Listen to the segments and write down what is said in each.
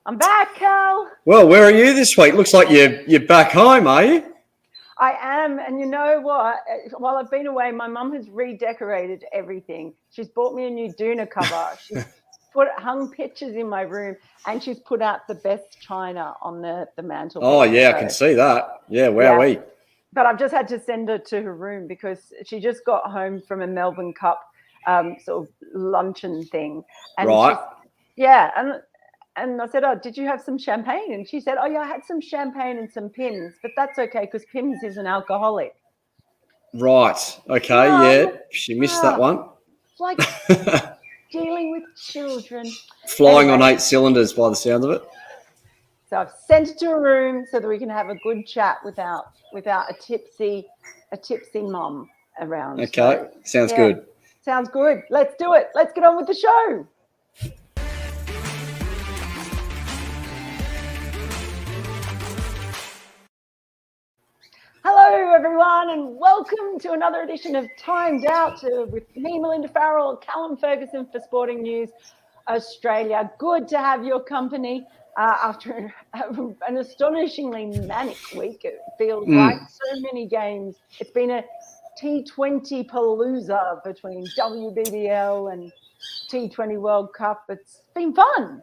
I'm back, Cal. Well, where are you this week? Looks like you're back home, are you? I am, and you know what? While I've been away, my mum has redecorated everything. She's bought me a new doona cover. She's hung pictures in my room, and she's put out the best china on the mantelpiece. Oh, yeah, I can see that. Yeah, wowee. But I've just had to send her to her room because she just got home from a Melbourne Cup sort of luncheon thing. And right. And I said, oh, did you have some champagne? And she said, oh, yeah, I had some champagne and some Pimm's, but that's okay because Pimm's is an alcoholic. Right. Okay, yeah. She missed that one. It's like dealing with children. Flying on 8 cylinders by the sound of it. So I've sent it to a room so that we can have a good chat without a tipsy mum around. Okay, sounds good. Sounds good. Let's do it. Let's get on with the show. Hello, everyone, and welcome to another edition of Timed Out with me, Melinda Farrell, Callum Ferguson for Sporting News Australia. Good to have your company after an astonishingly manic week. It feels like so many games. It's been a T20 palooza between WBBL and T20 World Cup. It's been fun.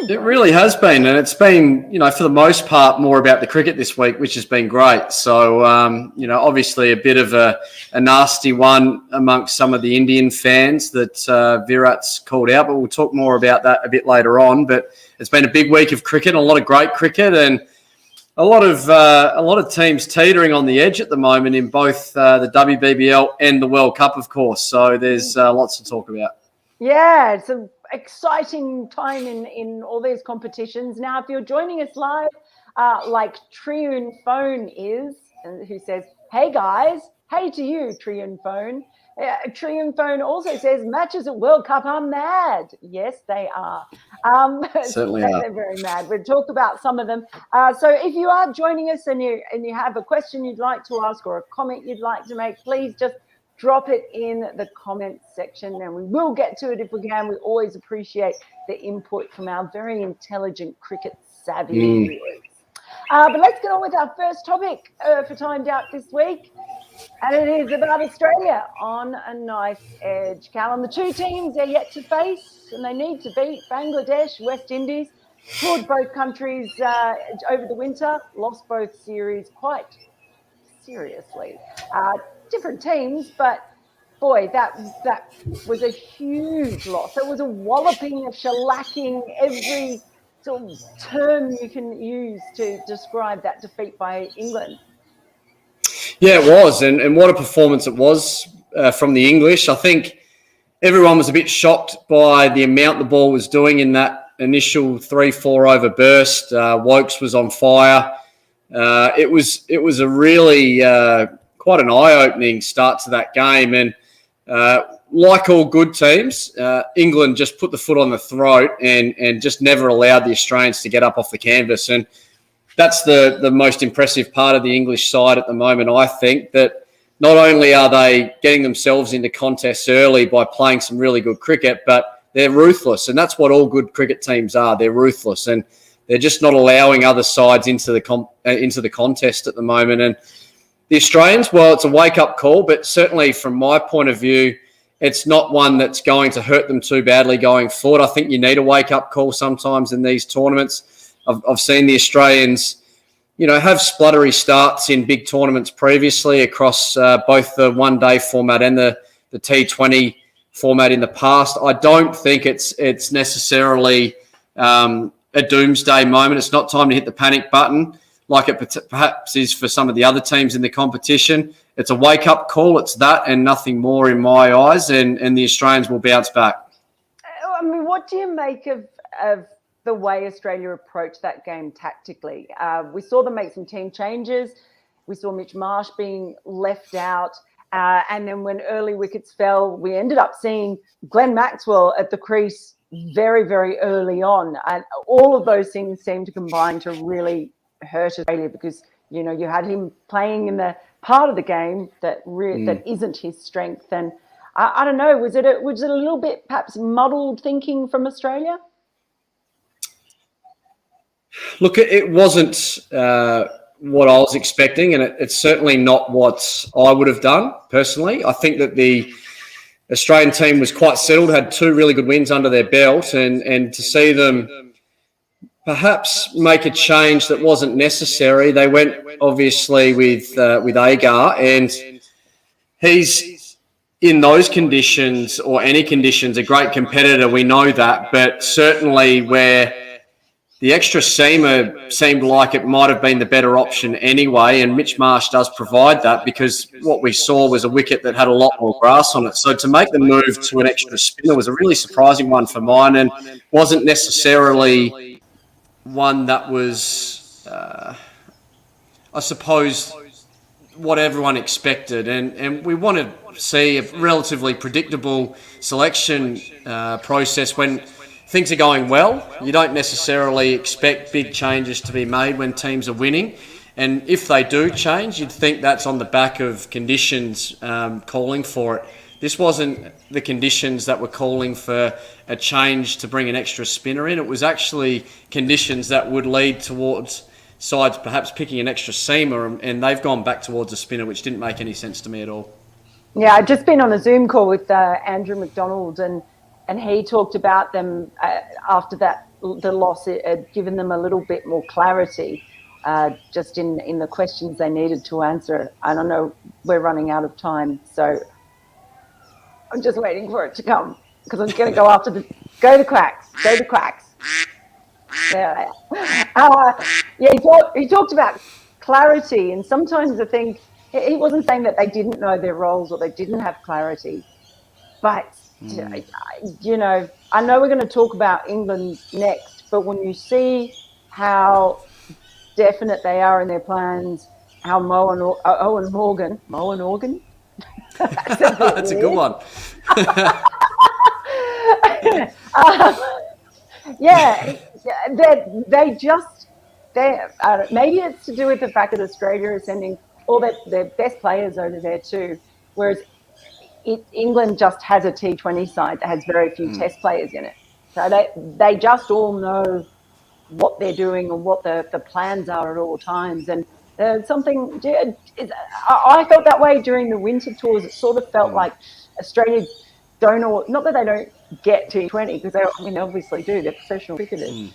It really has been, and it's been, for the most part, more about the cricket this week, which has been great. So, obviously a bit of a nasty one amongst some of the Indian fans that Virat's called out, but we'll talk more about that a bit later on. But it's been a big week of cricket, a lot of great cricket, and a lot of teams teetering on the edge at the moment in both the WBBL and the World Cup, of course. So there's lots to talk about. Yeah, it's an exciting time in all these competitions. Now, if you're joining us live, like Triune Phone is, who says, hey guys, hey to you, Triune Phone. Triune Phone also says, matches at World Cup are mad. Yes, they are. Certainly are. They're very mad. We'll talk about some of them. So if you are joining us and you have a question you'd like to ask or a comment you'd like to make, please just drop it in the comments section and we will get to it if we can. We always appreciate the input from our very intelligent cricket savvy viewers. But let's get on with our first topic for Timed Out this week. And it is about Australia on a nice edge. Callum, the two teams they're yet to face and they need to beat Bangladesh, West Indies, toured both countries over the winter, lost both series quite seriously. Different teams, but boy, that was a huge loss. It was a walloping, a shellacking, every sort of term you can use to describe that defeat by England. Yeah, it was, and what a performance it was from the English. I think everyone was a bit shocked by the amount the ball was doing in that initial 3-4 over burst. Wokes was on fire. It was a really quite an eye-opening start to that game. And like all good teams, England just put the foot on the throat and just never allowed the Australians to get up off the canvas. And that's the most impressive part of the English side at the moment, I think, that not only are they getting themselves into contests early by playing some really good cricket, but they're ruthless. And that's what all good cricket teams are. They're ruthless. And they're just not allowing other sides into the contest at the moment. And the Australians, well, it's a wake-up call, but certainly from my point of view, it's not one that's going to hurt them too badly going forward. I think you need a wake-up call sometimes in these tournaments. I've seen the Australians, have spluttery starts in big tournaments previously across both the one-day format and the T20 format in the past. I don't think it's necessarily a doomsday moment. It's not time to hit the panic button like it perhaps is for some of the other teams in the competition. It's a wake-up call. It's that and nothing more in my eyes, and the Australians will bounce back. I mean, what do you make of the way Australia approached that game tactically? We saw them make some team changes. We saw Mitch Marsh being left out. And then when early wickets fell, we ended up seeing Glenn Maxwell at the crease very, very early on. And all of those things seemed to combine to really hurt Australia because, you had him playing in the part of the game that isn't his strength. And I don't know, was it a little bit perhaps muddled thinking from Australia? Look, it wasn't what I was expecting, and it's certainly not what I would have done personally. I think that the Australian team was quite settled, had 2 really good wins under their belt, and to see them perhaps make a change that wasn't necessary. They went obviously with Agar, and he's in those conditions or any conditions a great competitor. We know that, but certainly where the extra seamer seemed like it might have been the better option anyway, and Mitch Marsh does provide that because what we saw was a wicket that had a lot more grass on it. So to make the move to an extra spinner was a really surprising one for mine, and wasn't necessarily one that was, I suppose, what everyone expected. And we want to see a relatively predictable selection process when things are going well. You don't necessarily expect big changes to be made when teams are winning. And if they do change, you'd think that's on the back of conditions calling for it. This wasn't the conditions that were calling for a change to bring an extra spinner in. It was actually conditions that would lead towards sides perhaps picking an extra seamer, and they've gone back towards a spinner, which didn't make any sense to me at all. Yeah, I've just been on a Zoom call with Andrew McDonald, and he talked about them after the loss. It had given them a little bit more clarity just in the questions they needed to answer. And I know we're running out of time, so I'm just waiting for it to come because I'm going to go after go the Quacks. There they are. He talked about clarity, and sometimes I think he wasn't saying that they didn't know their roles or they didn't have clarity, but you know, I know we're going to talk about England next, but when you see how definite they are in their plans, how Owen Morgan, that's a good one. Maybe it's to do with the fact that Australia is sending all their best players over there too, whereas England just has a T20 side that has very few Test players in it. So they just all know what they're doing and what the plans are at all times. And I felt that way during the winter tours. It sort of felt like Australia not that they don't get T20, because they obviously do, they're professional cricketers,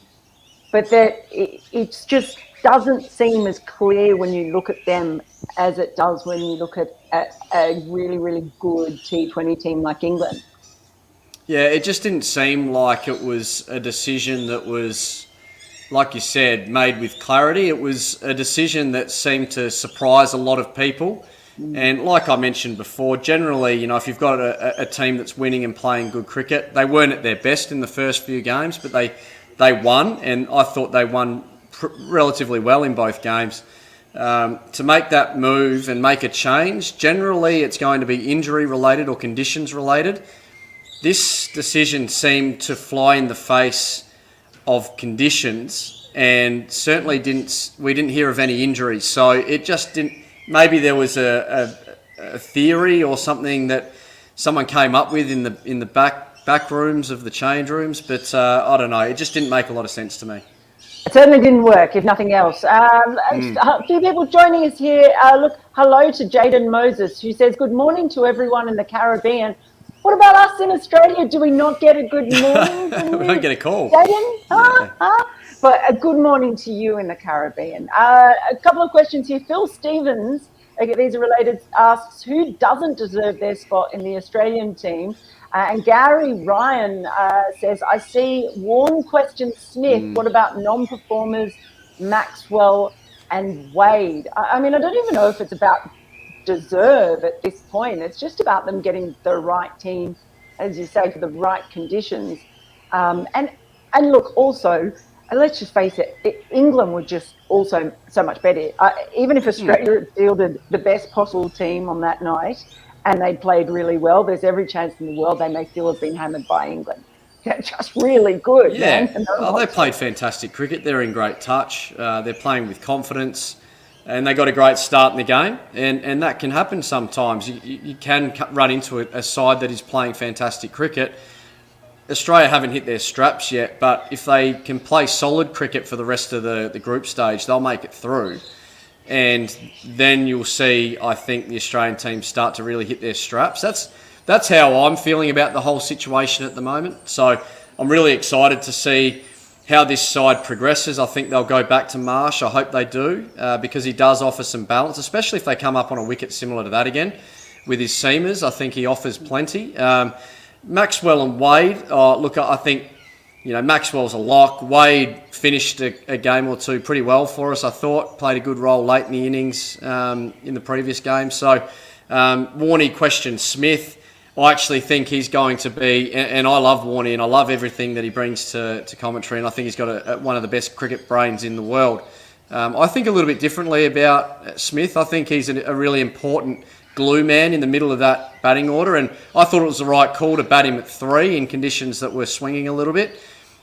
but that it just doesn't seem as clear when you look at them as it does when you look at a really, really good T20 team like England. Yeah, it just didn't seem like it was a decision that was, like you said, made with clarity. It was a decision that seemed to surprise a lot of people. And like I mentioned before, generally, you know, if you've got a team that's winning and playing good cricket, they weren't at their best in the first few games, but they won, and I thought they won relatively well in both games. To make that move and make a change, generally it's going to be injury related or conditions related. This decision seemed to fly in the face of conditions, and certainly we didn't hear of any injuries. So it just didn't. Maybe there was a theory or something that someone came up with in the back rooms of the change rooms, but I don't know. It just didn't make a lot of sense to me. It certainly didn't work, if nothing else. A few people joining us here. Look, hello to Jaden Moses, who says, good morning to everyone in the Caribbean. What about us in Australia? Do we not get a good morning? We don't get a call. Jaden? But a good morning to you in the Caribbean. A couple of questions here. Phil Stevens, these are related, asks, who doesn't deserve their spot in the Australian team? And Gary Ryan says, I see Warren question Smith. What about non-performers, Maxwell and Wade? I mean, I don't even know if it's about deserve at this point. It's just about them getting the right team, as you say, for the right conditions. And look, also, let's just face it, England were just also so much better. Even if Australia had fielded the best possible team on that night and they played really well, there's every chance in the world they may still have been hammered by England. They're just really good. Yeah, man. they played fantastic cricket. They're in great touch. They're playing with confidence, and they got a great start in the game. And that can happen sometimes. You can run into a side that is playing fantastic cricket. Australia haven't hit their straps yet, but if they can play solid cricket for the rest of the group stage, they'll make it through. And then you'll see, I think, the Australian team start to really hit their straps. That's how I'm feeling about the whole situation at the moment. So I'm really excited to see how this side progresses. I think they'll go back to Marsh. I hope they do, because he does offer some balance, especially if they come up on a wicket similar to that again with his seamers. I think he offers plenty. Maxwell and Wade, look, I think, Maxwell's a lock. Wade finished a game or two pretty well for us, I thought. Played a good role late in the innings in the previous game. So Warney questioned Smith. I actually think he's going to be, and I love Warney and I love everything that he brings to commentary, and I think he's got one of the best cricket brains in the world. I think a little bit differently about Smith. I think he's a really important glue man in the middle of that batting order, and I thought it was the right call to bat him at 3 in conditions that were swinging a little bit.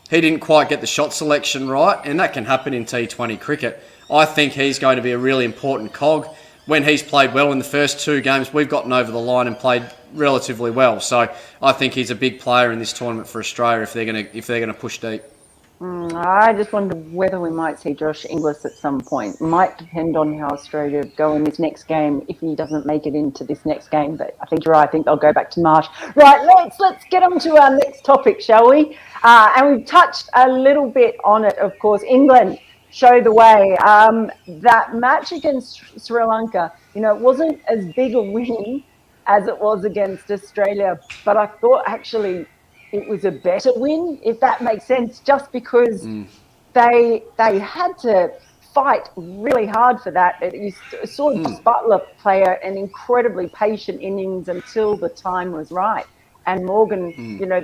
He didn't quite get the shot selection right, and that can happen in T20 cricket. I think he's going to be a really important cog. When he's played well in the first 2 games, we've gotten over the line and played relatively well. So I think he's a big player in this tournament for Australia if they're going to push deep. I just wonder whether we might see Josh Inglis at some point. Might depend on how Australia go in this next game if he doesn't make it into this next game. But I think you're right. I think they'll go back to Marsh. Right, let's get on to our next topic, shall we? And we've touched a little bit on it, of course. England show the way. That match against Sri Lanka, it wasn't as big a win as it was against Australia, but I thought actually it was a better win, if that makes sense, just because they had to fight really hard for that. You saw Joss Buttler play an incredibly patient innings until the time was right, and Morgan,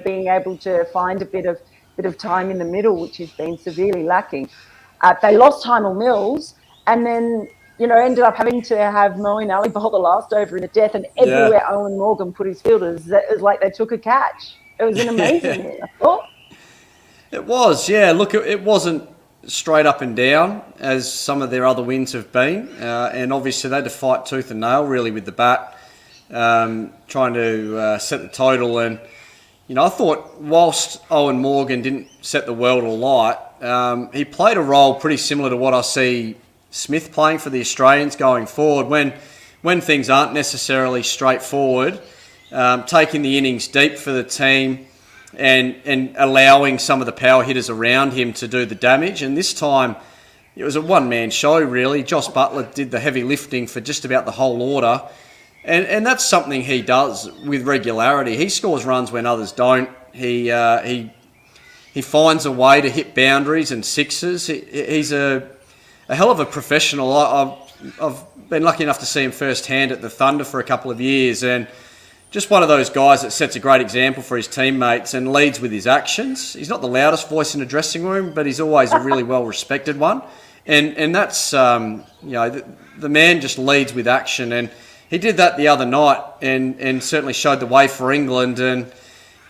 being able to find a bit of time in the middle, which has been severely lacking. They lost Hymel Mills, and then ended up having to have Moeen Ali bowl the last over in the death, and everywhere Owen Morgan put his fielders, it was like they took a catch. It was an amazing win, I thought. It was, yeah. Look, it wasn't straight up and down as some of their other wins have been. And obviously they had to fight tooth and nail really with the bat, trying to set the total. And, I thought whilst Owen Morgan didn't set the world alight, he played a role pretty similar to what I see Smith playing for the Australians going forward. When things aren't necessarily straightforward, taking the innings deep for the team and allowing some of the power hitters around him to do the damage. And this time, it was a one-man show, really. Joss Buttler did the heavy lifting for just about the whole order. And that's something he does with regularity. He scores runs when others don't. He finds a way to hit boundaries and sixes. He's a hell of a professional. I've been lucky enough to see him firsthand at the Thunder for a couple of years, and just one of those guys that sets a great example for his teammates and leads with his actions. He's not the loudest voice in a dressing room, but he's always a really well-respected one. And that's, the man just leads with action. And he did that the other night and certainly showed the way for England. And,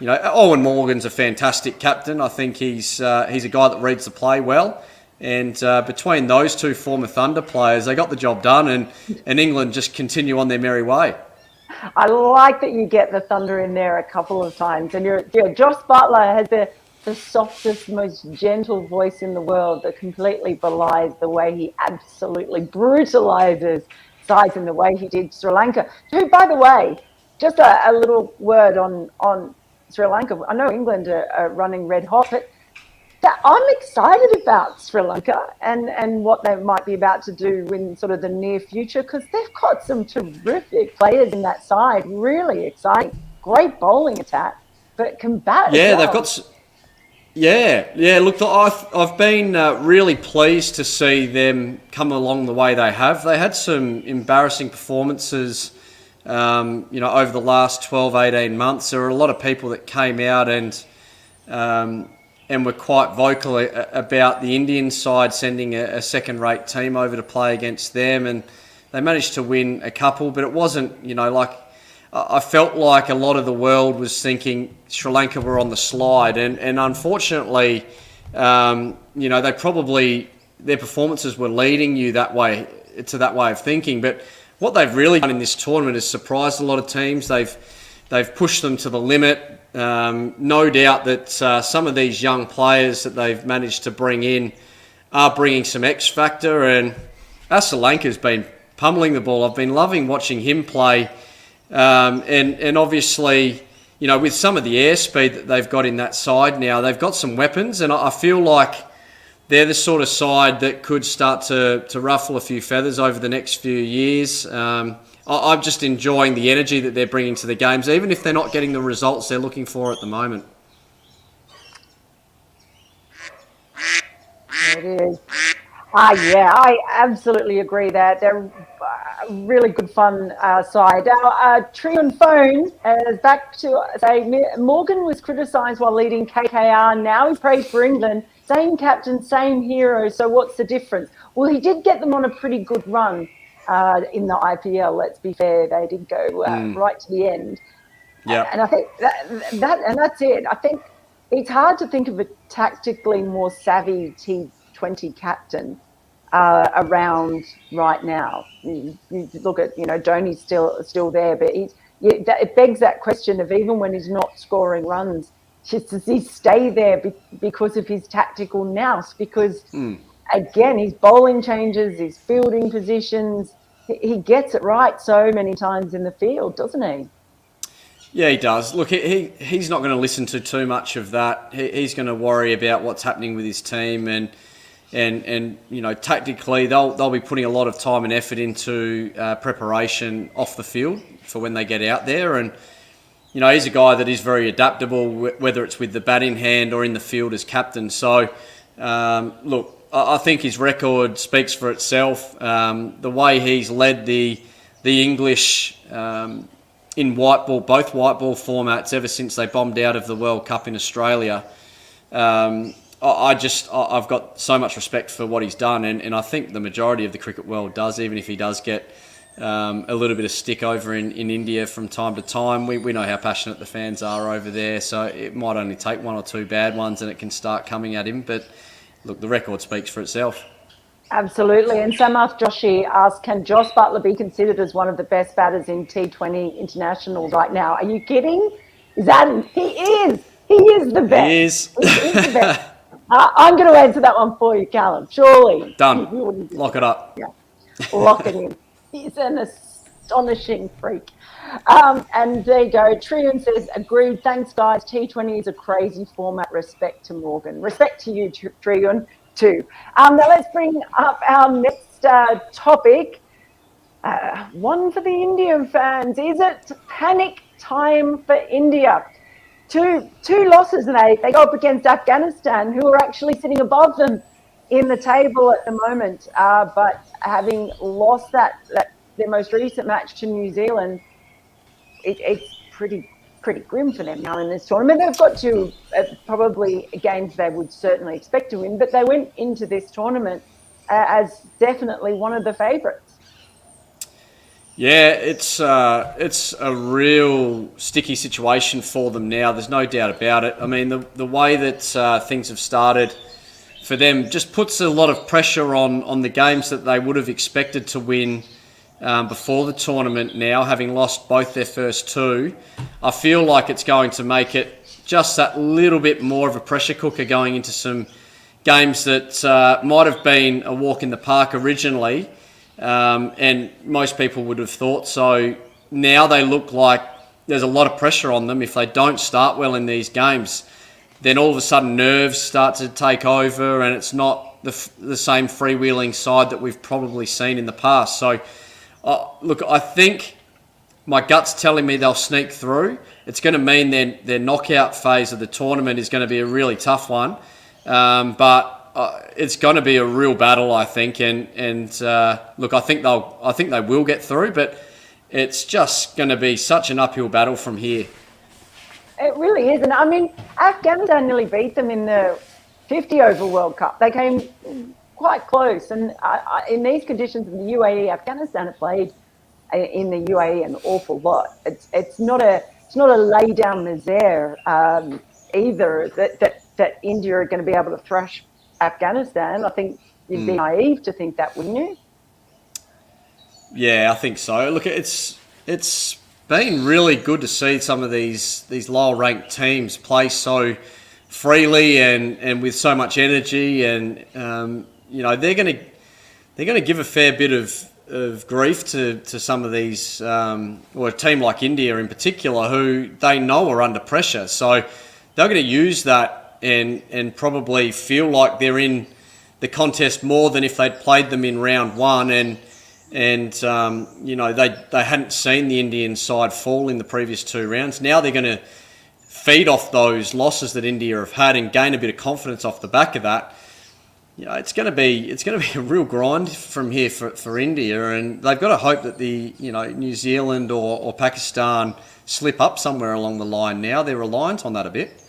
Owen Morgan's a fantastic captain. I think he's a guy that reads the play well. And between those two former Thunder players, they got the job done, and England just continue on their merry way. I like that you get the Thunder in there a couple of times. And Joss Buttler has the softest, most gentle voice in the world that completely belies the way he absolutely brutalises sides in the way he did Sri Lanka. Who, by the way, just a little word on Sri Lanka. I know England are running red hot, but I'm excited about Sri Lanka and what they might be about to do in sort of the near future, because they've got some terrific players in that side. Really exciting. Great bowling attack, but combative. Yeah, they've got... Yeah. Look, I've been really pleased to see them come along the way they have. They had some embarrassing performances, over the last 12, 18 months. There were a lot of people that came out and were quite vocal about the Indian side sending a second-rate team over to play against them, and they managed to win a couple, but it wasn't, I felt like a lot of the world was thinking Sri Lanka were on the slide, and unfortunately, they probably, their performances were leading you that way, to that way of thinking. But what they've really done in this tournament is surprised a lot of teams. They've They've pushed them to the limit. No doubt that some of these young players that they've managed to bring in are bringing some X factor, and Asalanka's been pummeling the ball. I've been loving watching him play, and obviously, you know, with some of the airspeed that they've got in that side now, they've got some weapons, and I feel like they're the sort of side that could start to ruffle a few feathers over the next few years. I'm just enjoying the energy that they're bringing to the games, even if they're not getting the results they're looking for at the moment. It is. Yeah, I absolutely agree that they're a really good fun side. Our Trion phone is back to say Morgan was criticised while leading KKR. Now he's praised for England. Same captain, same hero. So what's the difference? Well, he did get them on a pretty good run in the IPL. Let's be fair, they did go right to the end. Yeah, and I think that's it. I think it's hard to think of a tactically more savvy T20 captain around right now. You look at, you know, Dhoni's still there, but it begs that question of, even when he's not scoring runs, does he stay there because of his tactical nous? Because again, his bowling changes, his fielding positions, he gets it right so many times in the field, doesn't he? Yeah, he does. Look, he's not going to listen to too much of that. He's going to worry about what's happening with his team, and you know, tactically they'll be putting a lot of time and effort into preparation off the field for when they get out there. And you know, he's a guy that is very adaptable, whether it's with the bat in hand or in the field as captain. So look, I think his record speaks for itself. The way he's led the English in white ball, both white ball formats, ever since they bombed out of the World Cup in Australia. I've got so much respect for what he's done, and I think the majority of the cricket world does, even if he does get a little bit of stick over in India from time to time. We know how passionate the fans are over there, so it might only take one or two bad ones and it can start coming at him. But look, the record speaks for itself. Absolutely. And Samath Joshi asked, can Joss Buttler be considered as one of the best batters in T20 international right now? Are you kidding? He is. He is the best. He is. He is the best. I'm going to answer that one for you, Callum. Surely. Done. Lock it up. Yeah. Lock it in. He's an astonishing freak. And there you go. Trion says, agreed. Thanks, guys. T20 is a crazy format. Respect to Morgan. Respect to you, Trion, too. Now let's bring up our next topic. One for the Indian fans. Is it panic time for India? Two losses, and they go up against Afghanistan, who are actually sitting above them in the table at the moment. But having lost their most recent match to New Zealand, it's pretty grim for them now in this tournament. They've got to probably games they would certainly expect to win, but they went into this tournament as definitely one of the favourites. Yeah, it's a real sticky situation for them now. There's no doubt about it. I mean, the way that things have started for them just puts a lot of pressure on the games that they would have expected to win before the tournament now, having lost both their first two. I feel like it's going to make it just that little bit more of a pressure cooker going into some games that might have been a walk in the park originally. And most people would have thought so. Now they look like there's a lot of pressure on them if they don't start well in these games. Then all of a sudden nerves start to take over, and it's not the same freewheeling side that we've probably seen in the past. So, look, I think my gut's telling me they'll sneak through. It's going to mean their knockout phase of the tournament is going to be a really tough one. But it's going to be a real battle, I think, and look, I think they will get through, but it's just going to be such an uphill battle from here. It really is, and I mean, Afghanistan nearly beat them in the 50 over World Cup. They came quite close, and in these conditions in the UAE, Afghanistan have played in the UAE an awful lot. It's not a lay down misère either that India are going to be able to thrash Afghanistan. I think you'd be naive to think that, wouldn't you? Yeah, I think so. Look, it's been really good to see some of these lower ranked teams play so freely and with so much energy, and they're going to give a fair bit of grief to some of these, or a team like India in particular, who they know are under pressure. So they're going to use that and probably feel like they're in the contest more than if they'd played them in round one. And they hadn't seen the Indian side fall in the previous two rounds. Now they're going to feed off those losses that India have had and gain a bit of confidence off the back of that. It's going to be a real grind from here for India, and they've got to hope that the New Zealand or Pakistan slip up somewhere along the line. Now they're reliant on that a bit.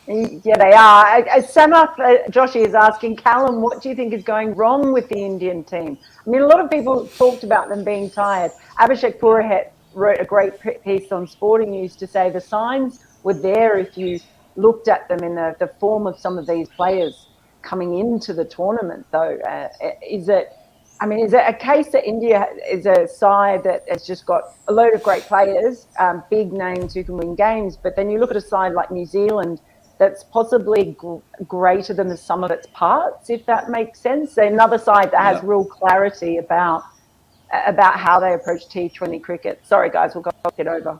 Yeah, they are. Samath Joshi is asking, Callum, what do you think is going wrong with the Indian team? I mean, a lot of people talked about them being tired. Abhishek Purohit wrote a great piece on Sporting News to say the signs were there if you looked at them in the form of some of these players coming into the tournament, though. Is it a case that India is a side that has just got a load of great players, big names who can win games, but then you look at a side like New Zealand that's possibly greater than the sum of its parts, if that makes sense? They're another side that has real clarity about how they approach T20 cricket. Sorry, guys, we'll get over.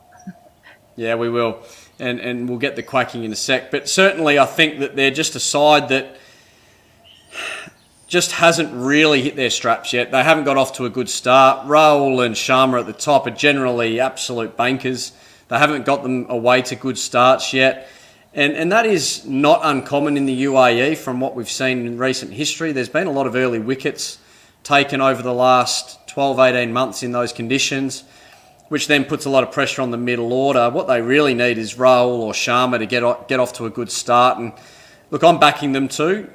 Yeah, we will. And we'll get the quacking in a sec. But certainly I think that they're just a side that just hasn't really hit their straps yet. They haven't got off to a good start. Rahul and Sharma at the top are generally absolute bankers. They haven't got them away to good starts yet. And that is not uncommon in the UAE from what we've seen in recent history. There's been a lot of early wickets taken over the last 12, 18 months in those conditions, which then puts a lot of pressure on the middle order. What they really need is Rahul or Sharma to get off to a good start. And look, I'm backing them too.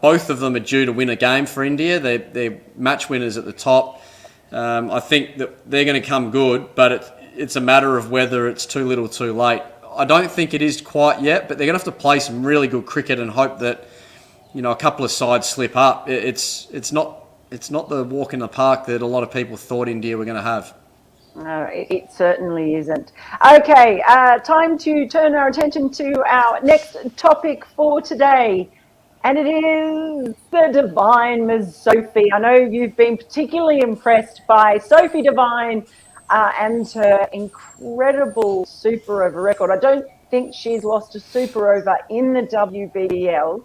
Both of them are due to win a game for India. They're match winners at the top. I think that they're going to come good, but it's a matter of whether it's too little too late. I don't think it is quite yet, but they're going to have to play some really good cricket and hope that a couple of sides slip up. It's not the walk in the park that a lot of people thought India were going to have. No, it certainly isn't. Okay, time to turn our attention to our next topic for today. And it is the Divine Ms. Sophie. I know you've been particularly impressed by Sophie Devine and her incredible super over record. I don't think she's lost a super over in the WBBL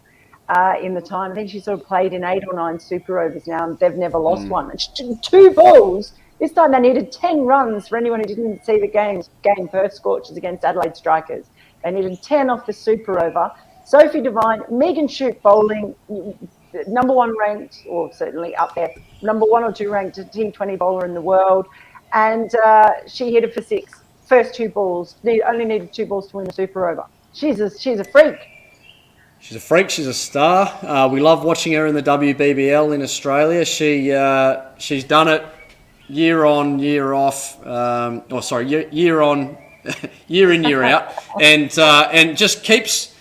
in the time. I think she's sort of played in 8 or 9 super overs now, and they've never lost one. And 2 balls. This time they needed 10 runs for anyone who didn't see the game Perth Scorchers against Adelaide Strikers. They needed 10 off the super over. Sophie Devine, Megan Shute bowling, number 1 ranked, or certainly up there, number 1 or 2 ranked T20 bowler in the world. And she hit it for 6. First 2 balls. Only needed 2 balls to win the super over. She's a freak. She's a freak. She's a star. We love watching her in the WBBL in Australia. She's done it year on, year off. Year on, year in, year out, and just keeps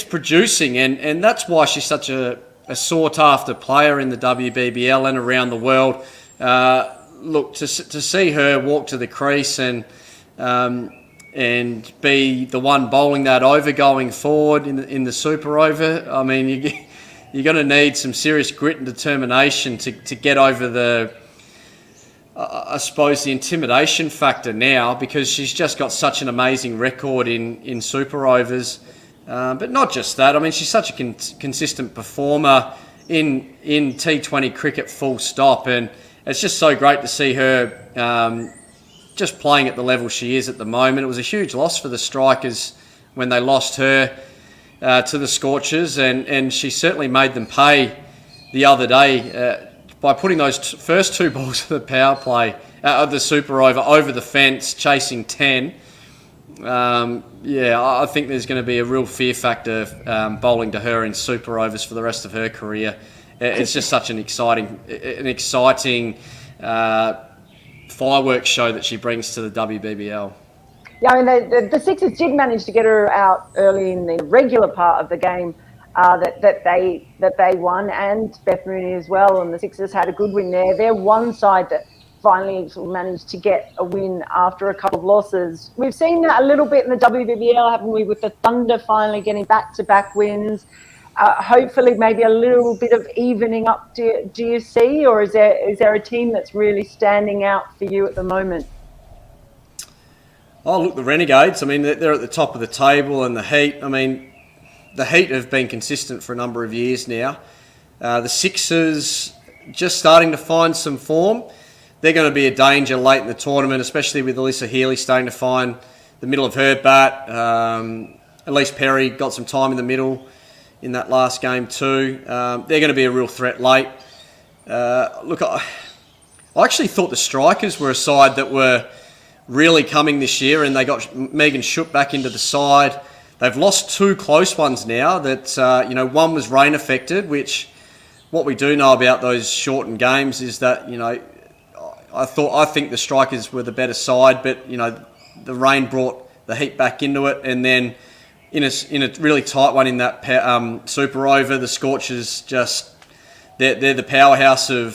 producing. And that's why she's such a sought after player in the WBBL and around the world. Look, to see her walk to the crease and be the one bowling that over going forward in the super over. I mean, you're going to need some serious grit and determination to get over the intimidation factor now, because she's just got such an amazing record in super overs. But not just that. I mean, she's such a consistent performer in T20 cricket full stop, and it's just so great to see her just playing at the level she is at the moment. It was a huge loss for the Strikers when they lost her to the Scorchers, and she certainly made them pay the other day by putting those first 2 balls of the power play of the super over the fence, chasing 10. I think there's going to be a real fear factor bowling to her in super overs for the rest of her career. It's just such an exciting fireworks show that she brings to the WBBL. Yeah, I mean, the Sixers did manage to get her out early in the regular part of the game that they won, and Beth Mooney as well, and the Sixers had a good win there. They're one side that finally sort of managed to get a win after a couple of losses. We've seen that a little bit in the WBBL, haven't we, with the Thunder finally getting back-to-back wins. Hopefully maybe a little bit of evening up, do you see, or is there a team that's really standing out for you at the moment? Oh, look, the Renegades, I mean, they're at the top of the table, and the Heat, I mean, the Heat have been consistent for a number of years now. The Sixers just starting to find some form. They're going to be a danger late in the tournament, especially with Alyssa Healy starting to find the middle of her bat. Elise Perry got some time in the middle in that last game too. They're going to be a real threat late. Look, I actually thought the Strikers were a side that were really coming this year, and they got Megan Schutt back into the side. They've lost two close ones now that, one was rain affected, which what we do know about those shortened games is that, I think the Strikers were the better side, but, the rain brought the Heat back into it, and then in a really tight one in that Super Over, the Scorchers they're the powerhouse of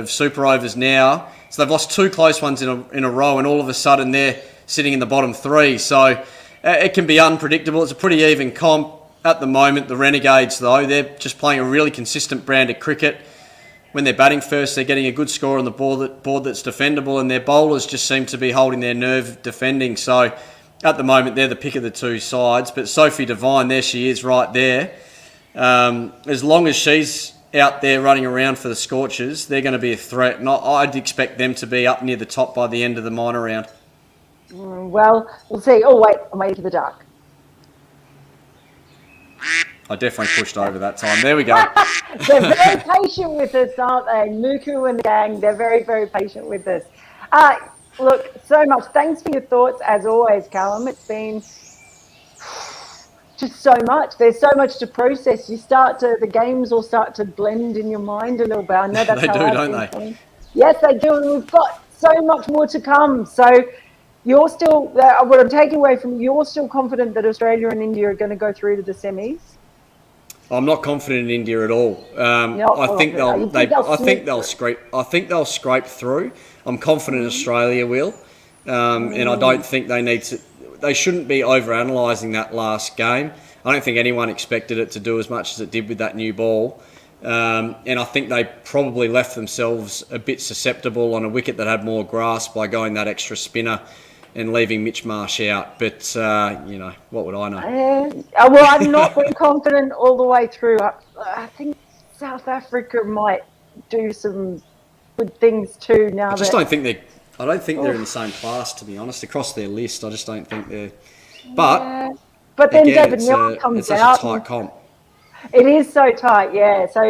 Super Overs now. So they've lost two close ones in a row, and all of a sudden they're sitting in the bottom three. So it can be unpredictable. It's a pretty even comp at the moment. The Renegades, though, they're just playing a really consistent brand of cricket. When they're batting first, they're getting a good score on the board that's defendable, and their bowlers just seem to be holding their nerve defending. So at the moment, they're the pick of the two sides. But Sophie DEVINE, there she is right there. As long as she's out there running around for the Scorchers, they're going to be a threat. And I'd expect them to be up near the top by the end of the minor round. Well, we'll see. Oh, wait, I'm waiting for the duck. I definitely pushed over that time. There we go. They're very patient with us, aren't they? Muku and the gang, they're very, very patient with us. Look, so much. Thanks for your thoughts, as always, Callum. It's been just so much. There's so much to process. The games will start to blend in your mind a little bit. I know that's they how do, I've don't been they? feeling. Yes, they do, and we've got so much more to come. So you're still, what I'm taking away from you're still confident that Australia and India are going to go through to the semis? I'm not confident in India at all. I think they'll scrape through. I'm confident Australia will, and I don't think they shouldn't be over-analysing that last game. I don't think anyone expected it to do as much as it did with that new ball, and I think they probably left themselves a bit susceptible on a wicket that had more grass by going that extra spinner and leaving Mitch Marsh out. But, what would I know? Well, I'm not very confident all the way through. I think South Africa might do some good things too now. I don't think they're in the same class, to be honest. Across their list, I just don't think they're... But then again, David Milne comes it's out. such a tight comp. It is so tight, yeah. So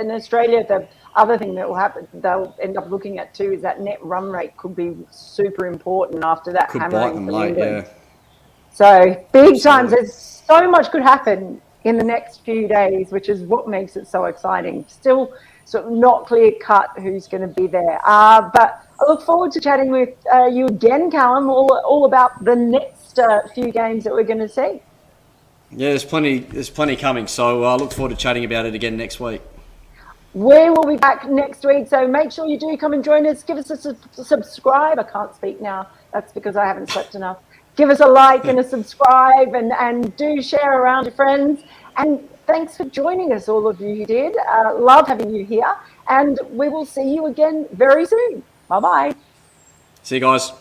in Australia, the other thing that will happen, they'll end up looking at too, is that net run rate could be super important after that Could hammering bite them from late, England. yeah. So big times. There's so much could happen in the next few days, which is what makes it so exciting. Still sort of not clear cut who's going to be there. But I look forward to chatting with you again, Callum, all about the next few games that we're going to see. Yeah, there's plenty coming. So I look forward to chatting about it again next week. We will be back next week, so make sure you do come and join us. Give us a subscribe. I can't speak now. That's because I haven't slept enough. Give us a like and a subscribe, and do share around your friends. And thanks for joining us, all of you who did. Love having you here. And we will see you again very soon. Bye-bye. See you guys.